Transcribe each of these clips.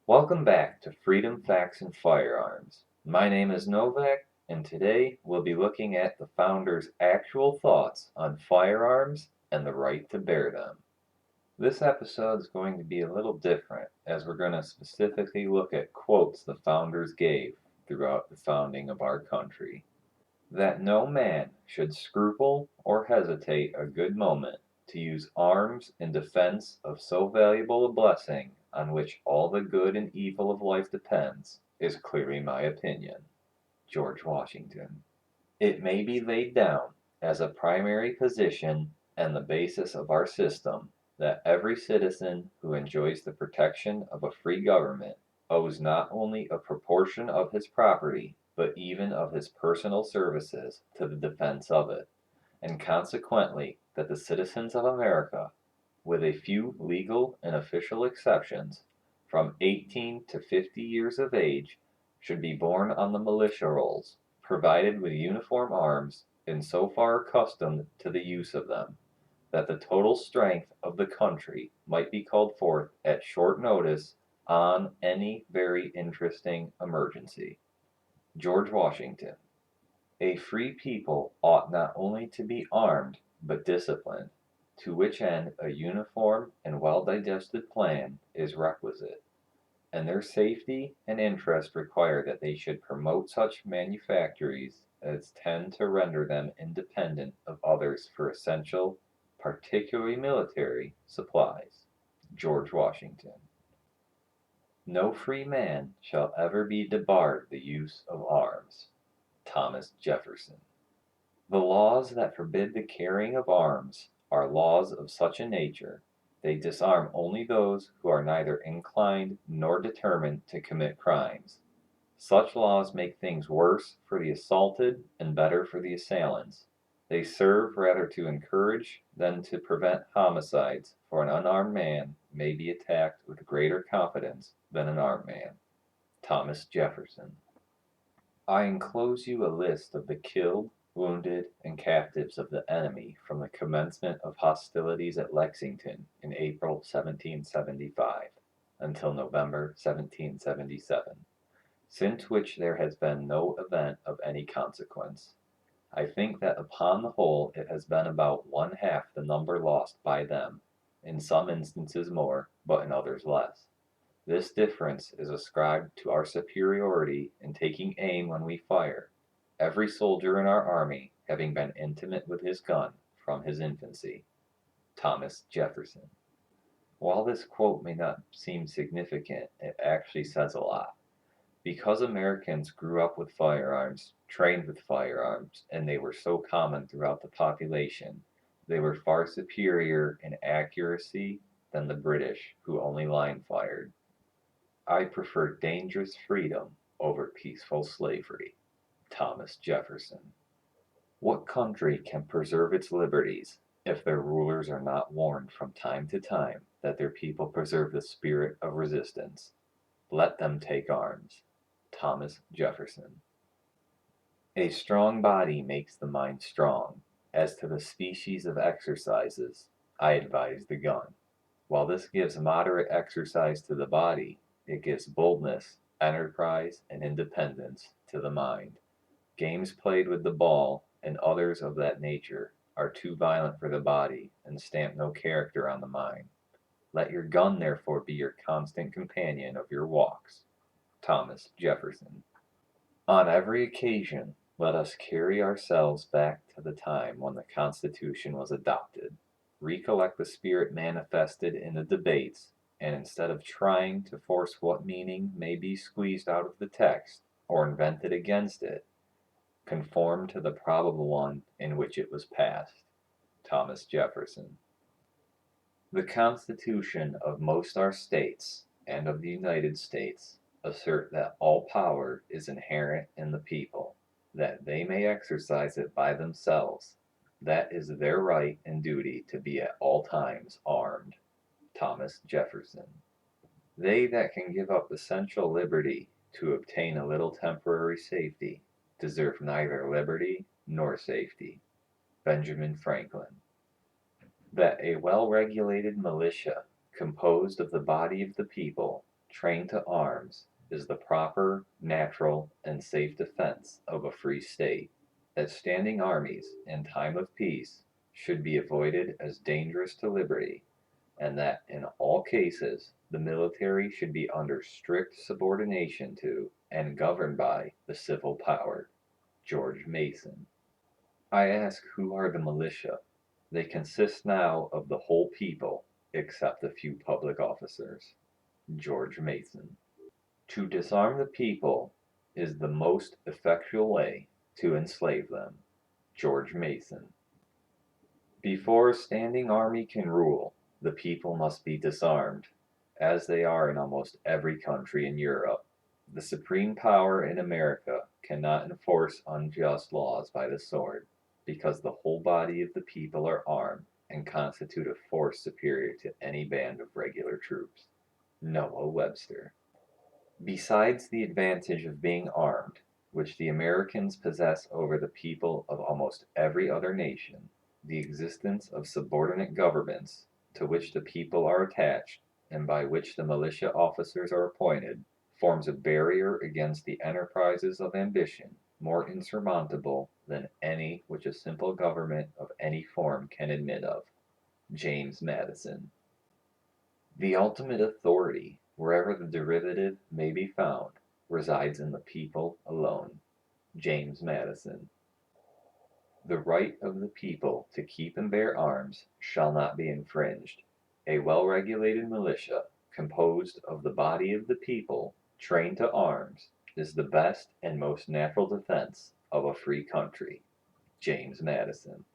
Welcome back to Freedom, Facts, and Firearms. My name is Novak, and today we'll be looking at the founders' actual thoughts on firearms and the right to bear them. This episode is going to be a little different, as we're going to specifically look at quotes the founders gave throughout the founding of our country. That no man should scruple or hesitate a good moment to use arms in defense of so valuable a blessing on which all the good and evil of life depends, is clearly my opinion. George Washington. It may be laid down as a primary position and the basis of our system that every citizen who enjoys the protection of a free government owes not only a proportion of his property, but even of his personal services to the defense of it, and consequently that the citizens of America, with a few legal and official exceptions, from 18 to 50 years of age, should be born on the militia rolls, provided with uniform arms, and so far accustomed to the use of them, that the total strength of the country might be called forth at short notice on any very interesting emergency. George Washington. A free people ought not only to be armed, but disciplined, to which end a uniform and well digested plan is requisite, and their safety and interest require that they should promote such manufactories as tend to render them independent of others for essential, particularly military, supplies. George Washington. No free man shall ever be debarred the use of arms. Thomas Jefferson. The laws that forbid the carrying of arms are laws of such a nature, they disarm only those who are neither inclined nor determined to commit crimes. Such laws make things worse for the assaulted and better for the assailants. They serve rather to encourage than to prevent homicides, for an unarmed man may be attacked with greater confidence than an armed man. Thomas Jefferson. I enclose you a list of the killed, wounded, and captives of the enemy from the commencement of hostilities at Lexington in April 1775 until November 1777, since which there has been no event of any consequence. I think that upon the whole it has been about one half the number lost by them, in some instances more, but in others less. This difference is ascribed to our superiority in taking aim when we fire, every soldier in our army having been intimate with his gun from his infancy. Thomas Jefferson. While this quote may not seem significant, it actually says a lot. Because Americans grew up with firearms, trained with firearms, and they were so common throughout the population, they were far superior in accuracy than the British, who only line fired. I prefer dangerous freedom over peaceful slavery. Thomas Jefferson. What country can preserve its liberties if their rulers are not warned from time to time that their people preserve the spirit of resistance? Let them take arms. Thomas Jefferson. A strong body makes the mind strong. As to the species of exercises, I advise the gun. While this gives moderate exercise to the body, it gives boldness, enterprise, and independence to the mind. Games played with the ball, and others of that nature, are too violent for the body, and stamp no character on the mind. Let your gun therefore be your constant companion of your walks. Thomas Jefferson. On every occasion, let us carry ourselves back to the time when the Constitution was adopted, recollect the spirit manifested in the debates, and instead of trying to force what meaning may be squeezed out of the text, or invented against it, conform to the probable one in which it was passed. Thomas Jefferson. The Constitution of most our states, and of the United States, assert that all power is inherent in the people, that they may exercise it by themselves, that is their right and duty to be at all times armed. Thomas Jefferson. They that can give up essential liberty to obtain a little temporary safety deserve neither liberty nor safety. Benjamin Franklin. That a well regulated militia, composed of the body of the people, trained to arms is the proper, natural, and safe defense of a free state, that standing armies in time of peace should be avoided as dangerous to liberty, and that in all cases the military should be under strict subordination to and governed by the civil power. George Mason. I ask, who are the militia? They consist now of the whole people, except a few public officers. George Mason. To disarm the people is the most effectual way to enslave them. George Mason. Before a standing army can rule, the people must be disarmed, as they are in almost every country in Europe. The supreme power in America cannot enforce unjust laws by the sword, because the whole body of the people are armed and constitute a force superior to any band of regular troops. Noah Webster. Besides the advantage of being armed, which the Americans possess over the people of almost every other nation, the existence of subordinate governments, to which the people are attached, and by which the militia officers are appointed, forms a barrier against the enterprises of ambition more insurmountable than any which a simple government of any form can admit of. James Madison. The ultimate authority, wherever the derivative may be found, resides in the people alone. James Madison. The right of the people to keep and bear arms shall not be infringed. A well-regulated militia, composed of the body of the people, trained to arms, is the best and most natural defense of a free country. James Madison.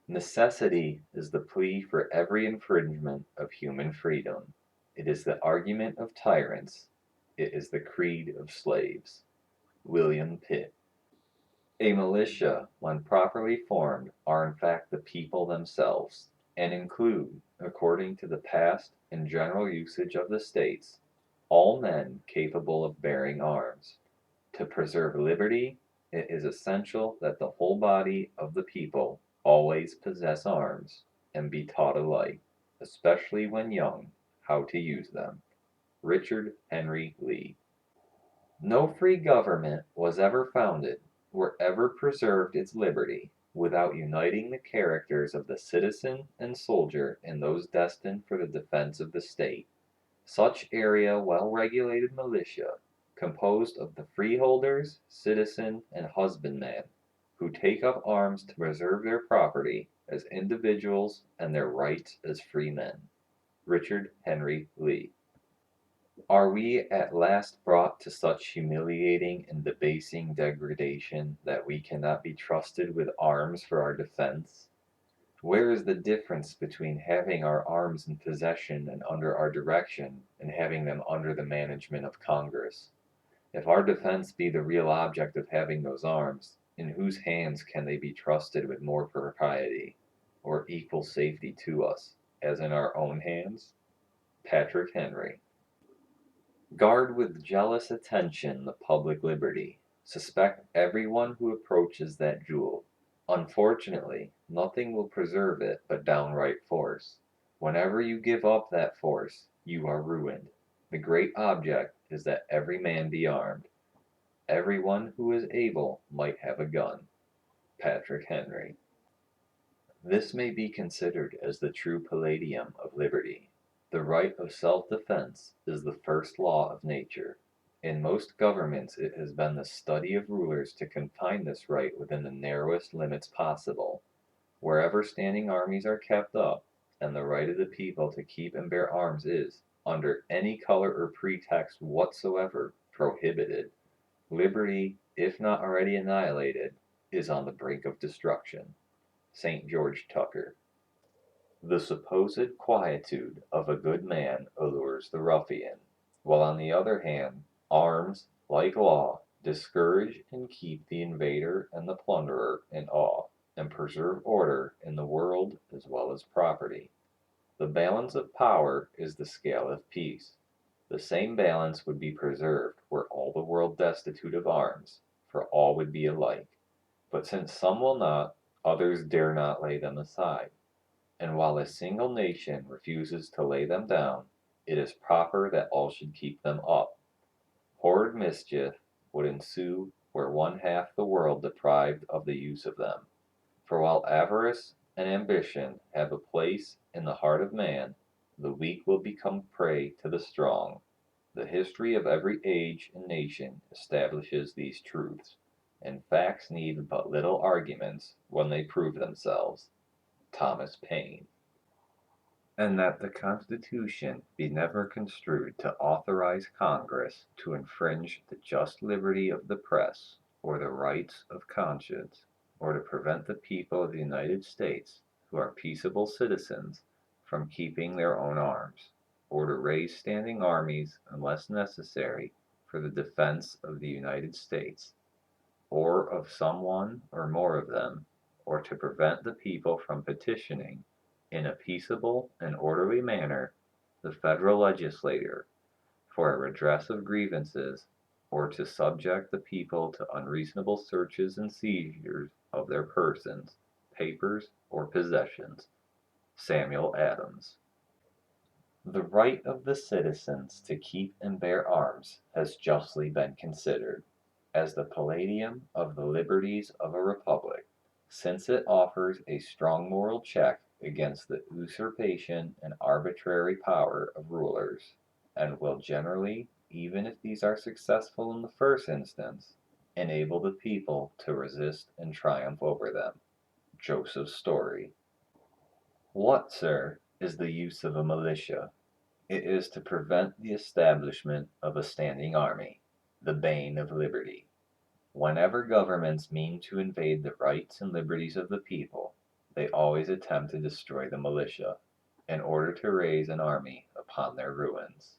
Necessity is the plea for every infringement of human freedom. It is the argument of tyrants. It is the creed of slaves. William Pitt. A militia, when properly formed, are in fact the people themselves, and include, according to the past and general usage of the states, all men capable of bearing arms. To preserve liberty, it is essential that the whole body of the people always possess arms, and be taught alike, especially when young, how to use them. Richard Henry Lee. No free government was ever founded, or ever preserved its liberty, without uniting the characters of the citizen and soldier in those destined for the defense of the state. Such area well-regulated militia, composed of the freeholders, citizen, and husbandman, who take up arms to preserve their property as individuals and their rights as free men. Richard Henry Lee. Are we at last brought to such humiliating and debasing degradation that we cannot be trusted with arms for our defense? Where is the difference between having our arms in possession and under our direction, and having them under the management of Congress? If our defense be the real object of having those arms, in whose hands can they be trusted with more propriety, or equal safety to us, as in our own hands? Patrick Henry. Guard with jealous attention the public liberty. Suspect everyone who approaches that jewel. Unfortunately, nothing will preserve it but downright force. Whenever you give up that force, you are ruined. The great object is that every man be armed. Everyone who is able might have a gun. Patrick Henry. This may be considered as the true palladium of liberty. The right of self-defense is the first law of nature. In most governments it has been the study of rulers to confine this right within the narrowest limits possible. Wherever standing armies are kept up, and the right of the people to keep and bear arms is, under any color or pretext whatsoever, prohibited, liberty, if not already annihilated, is on the brink of destruction. St. George Tucker. The supposed quietude of a good man allures the ruffian, while on the other hand, arms, like law, discourage and keep the invader and the plunderer in awe, and preserve order in the world as well as property. The balance of power is the scale of peace. The same balance would be preserved were all the world destitute of arms, for all would be alike. But since some will not, others dare not lay them aside. And while a single nation refuses to lay them down, it is proper that all should keep them up. Horrid mischief would ensue were one half the world deprived of the use of them. For while avarice and ambition have a place in the heart of man, the weak will become prey to the strong. The history of every age and nation establishes these truths, and facts need but little arguments when they prove themselves. Thomas Paine. And that the Constitution be never construed to authorize Congress to infringe the just liberty of the press, or the rights of conscience, or to prevent the people of the United States, who are peaceable citizens, from keeping their own arms, or to raise standing armies unless necessary for the defense of the United States, or of some one or more of them, or to prevent the people from petitioning, in a peaceable and orderly manner, the federal legislature for a redress of grievances, or to subject the people to unreasonable searches and seizures of their persons, papers, or possessions. Samuel Adams. The right of the citizens to keep and bear arms has justly been considered as the palladium of the liberties of a republic, since it offers a strong moral check against the usurpation and arbitrary power of rulers, and will generally, even if these are successful in the first instance, enable the people to resist and triumph over them. Joseph Story. What, sir, is the use of a militia? It is to prevent the establishment of a standing army, the bane of liberty. Whenever governments mean to invade the rights and liberties of the people, they always attempt to destroy the militia, in order to raise an army upon their ruins.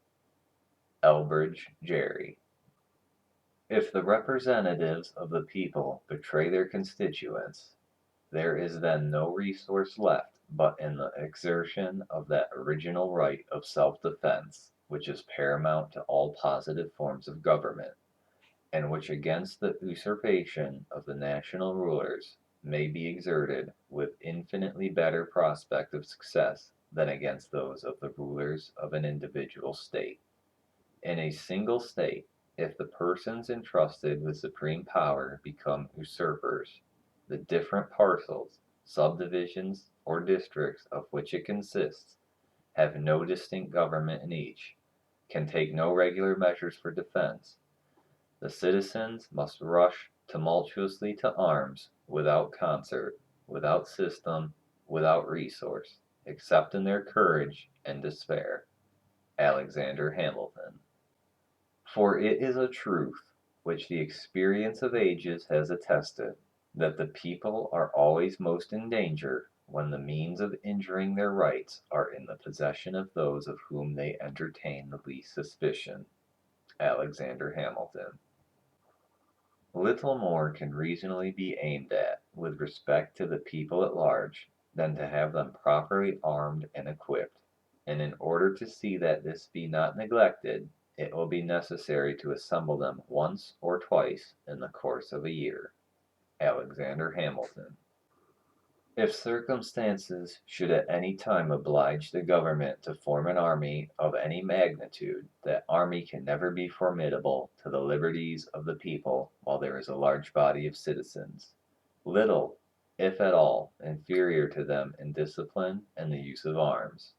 Elbridge Gerry. If the representatives of the people betray their constituents, there is then no resource left but in the exertion of that original right of self-defense which is paramount to all positive forms of government, and which against the usurpation of the national rulers may be exerted with infinitely better prospect of success than against those of the rulers of an individual state. In a single state, if the persons entrusted with supreme power become usurpers, the different parcels, subdivisions, or districts of which it consists have no distinct government in each, can take no regular measures for defense. The citizens must rush tumultuously to arms, without concert, without system, without resource, except in their courage and despair. Alexander Hamilton. For it is a truth, which the experience of ages has attested, that the people are always most in danger when the means of injuring their rights are in the possession of those of whom they entertain the least suspicion. Alexander Hamilton. Little more can reasonably be aimed at, with respect to the people at large, than to have them properly armed and equipped; and in order to see that this be not neglected, it will be necessary to assemble them once or twice in the course of a year. Alexander Hamilton. If circumstances should at any time oblige the government to form an army of any magnitude, that army can never be formidable to the liberties of the people while there is a large body of citizens, little, if at all, inferior to them in discipline and the use of arms,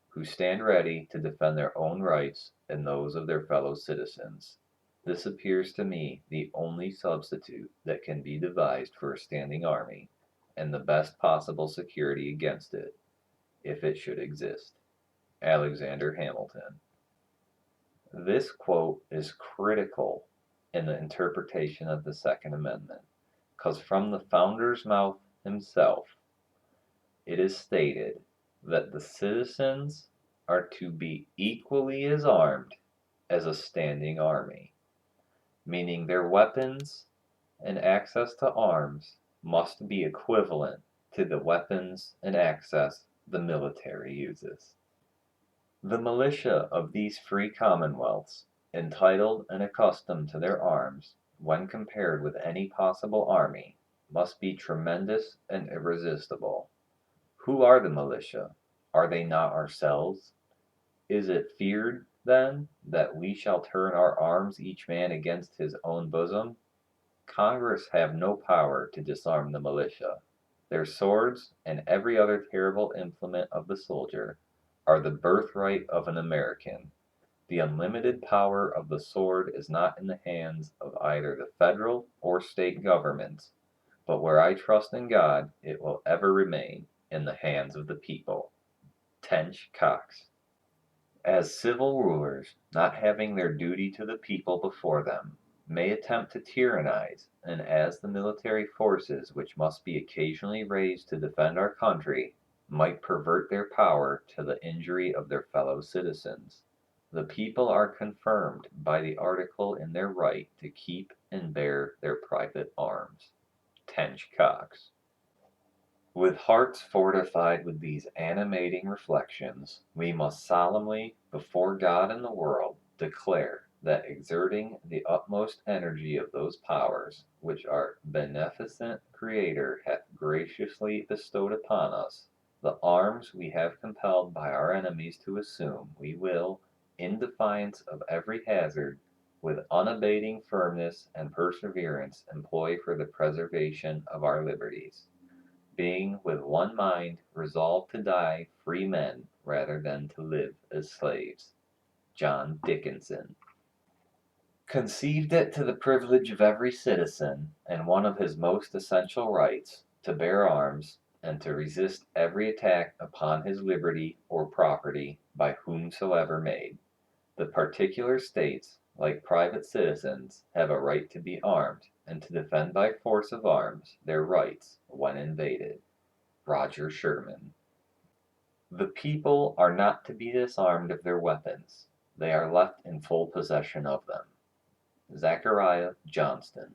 who stand ready to defend their own rights and those of their fellow citizens. This appears to me the only substitute that can be devised for a standing army, and the best possible security against it, if it should exist. Alexander Hamilton. This quote is critical in the interpretation of the Second Amendment, because from the founder's mouth himself it is stated that the citizens are to be equally as armed as a standing army, meaning their weapons and access to arms must be equivalent to the weapons and access the military uses. The militia of these free commonwealths, entitled and accustomed to their arms, when compared with any possible army, must be tremendous and irresistible. Who are the militia? Are they not ourselves? Is it feared, then, that we shall turn our arms each man against his own bosom? Congress have no power to disarm the militia. Their swords, and every other terrible implement of the soldier, are the birthright of an American. The unlimited power of the sword is not in the hands of either the federal or state governments, but where I trust in God, it will ever remain in the hands of the people. Tench Coxe. As civil rulers, not having their duty to the people before them, may attempt to tyrannize, and as the military forces which must be occasionally raised to defend our country, might pervert their power to the injury of their fellow citizens, the people are confirmed by the article in their right to keep and bear their private arms. Tench Coxe. With hearts fortified with these animating reflections, we must solemnly, before God and the world, declare that exerting the utmost energy of those powers which our beneficent Creator hath graciously bestowed upon us, the arms we have compelled by our enemies to assume, we will, in defiance of every hazard, with unabating firmness and perseverance employ for the preservation of our liberties, being with one mind resolved to die free men rather than to live as slaves. John Dickinson. Conceived it to the privilege of every citizen, and one of his most essential rights, to bear arms, and to resist every attack upon his liberty or property by whomsoever made. The particular states, like private citizens, have a right to be armed, and to defend by force of arms their rights when invaded. Roger Sherman. The people are not to be disarmed of their weapons. They are left in full possession of them. Zachariah Johnston.